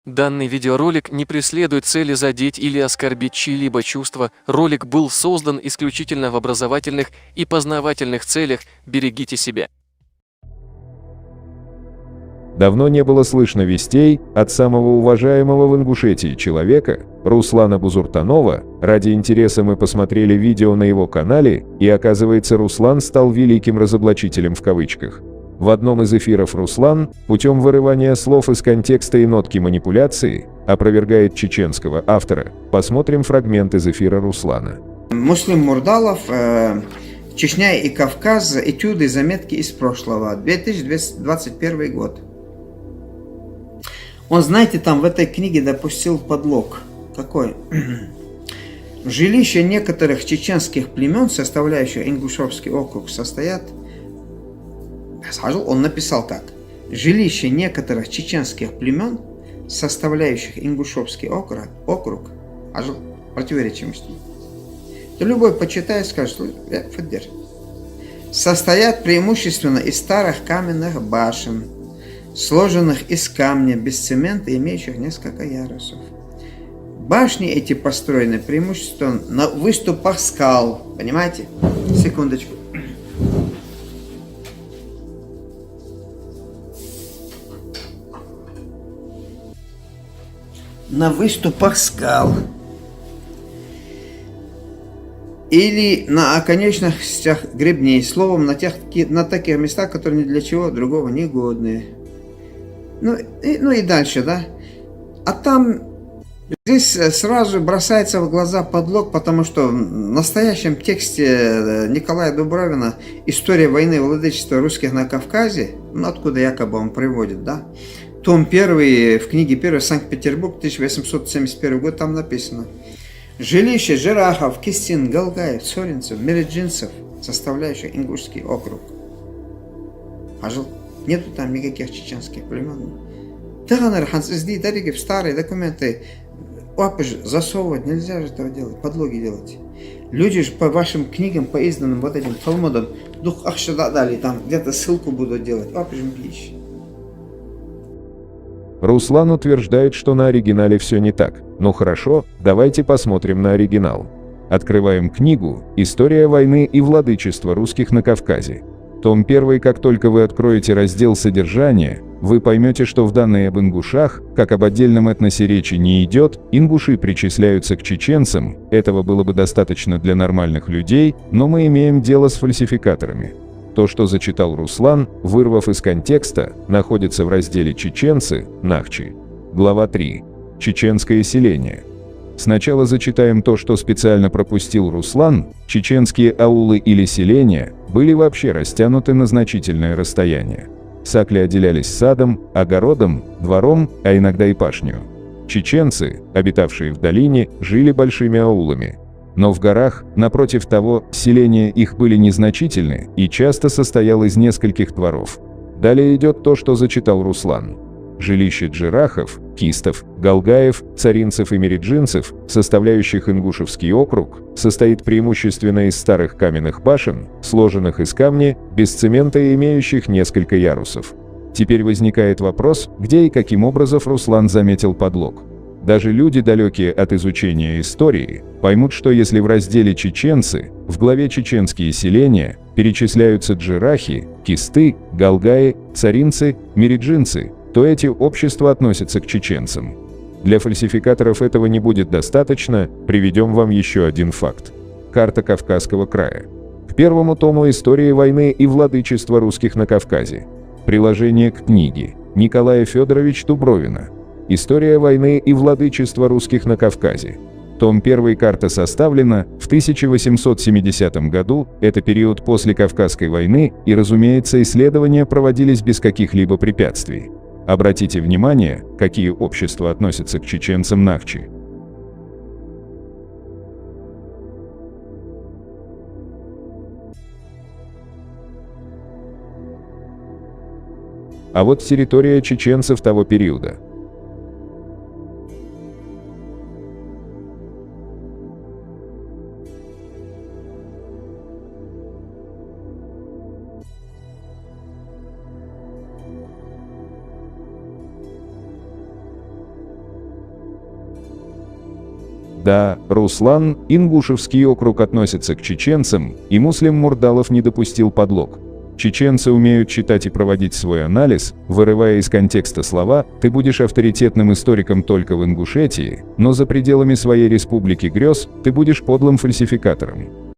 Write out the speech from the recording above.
Данный видеоролик не преследует цели задеть или оскорбить чьи-либо чувства. Ролик был создан исключительно в образовательных и познавательных целях. Берегите себя. Давно не было слышно вестей от самого уважаемого в Ингушетии человека, Руслана Бузуртанова. Ради интереса мы посмотрели видео на его канале, и оказывается, Руслан стал великим разоблачителем в кавычках. В одном из эфиров Руслан, путем вырывания слов из контекста и нотки манипуляции, опровергает чеченского автора. Посмотрим фрагмент из эфира Руслана. Муслим Мурдалов, Чечня и Кавказ, этюды, заметки из прошлого, 2021 год. Он, знаете, там в этой книге допустил подлог. Какой? Жилища некоторых чеченских племен, составляющих Ингушевский округ, состоят... Он написал как? Жилища некоторых чеченских племен, составляющих Ингушевский округ, противоречимости. То любой почитает, скажет, что я поддерживаю. Состоят преимущественно из старых каменных башен, сложенных из камня, без цемента, имеющих несколько ярусов. Башни эти построены преимущественно на выступах скал. Понимаете? Секундочку. На выступах скал. Или на оконечностях гребней. Словом, на таких местах, которые ни для чего другого не годны. Ну и дальше, да? А там здесь сразу бросается в глаза подлог, потому что в настоящем тексте Николая Дубровина «История войны и владычества русских на Кавказе», ну, откуда якобы он приводит, да? Том 1, в книге 1, Санкт-Петербург, 1871 год, там написано: жилище Жерахов, Кистин, Галгаев, Цоринцев, Мереджинцев, составляющих Ингушский округ. Нету там никаких чеченских племен. В старые документы засовывать нельзя же этого делать, подлоги делать. Люди же по вашим книгам, по изданным вот этим талмудам, дали, там где-то ссылку будут делать. Руслан утверждает, что на оригинале все не так. Ну хорошо, давайте посмотрим на оригинал. Открываем книгу «История войны и владычества русских на Кавказе». Том 1. Как только вы откроете раздел «Содержание», вы поймете, что в данной об ингушах, как об отдельном этносе, речи не идет, ингуши причисляются к чеченцам, этого было бы достаточно для нормальных людей, но мы имеем дело с фальсификаторами. То, что зачитал Руслан, вырвав из контекста, находится в разделе «Чеченцы», Нахчи. Глава 3. Чеченское селение. Сначала зачитаем то, что специально пропустил Руслан. Чеченские аулы или селения были вообще растянуты на значительное расстояние. Сакли отделялись садом, огородом, двором, а иногда и пашню. Чеченцы, обитавшие в долине, жили большими аулами. Но в горах, напротив того, селения их были незначительны и часто состоял из нескольких дворов. Далее идет то, что зачитал Руслан. Жилище Джирахов, Кистов, Галгаев, Царинцев и Мереджинцев, составляющих Ингушевский округ, состоит преимущественно из старых каменных башен, сложенных из камня, без цемента и имеющих несколько ярусов. Теперь возникает вопрос, где и каким образом Руслан заметил подлог. Даже люди, далекие от изучения истории, поймут, что если в разделе «Чеченцы» в главе «Чеченские селения» перечисляются джирахи, кисты, галгаи, царинцы, мереджинцы, то эти общества относятся к чеченцам. Для фальсификаторов этого не будет достаточно, приведем вам еще один факт. Карта Кавказского края. К первому тому «Истории войны и владычества русских на Кавказе». Приложение к книге Николая Федоровича Дубровина. «История войны и владычества русских на Кавказе». Том 1. Карта составлена в 1870 году, это период после Кавказской войны, и, разумеется, исследования проводились без каких-либо препятствий. Обратите внимание, какие общества относятся к чеченцам Нахчи. А вот территория чеченцев того периода. Да, Руслан, Ингушевский округ относится к чеченцам, и Муслим Мурдалов не допустил подлог. Чеченцы умеют читать и проводить свой анализ, вырывая из контекста слова «ты будешь авторитетным историком только в Ингушетии, но за пределами своей республики грез ты будешь подлым фальсификатором».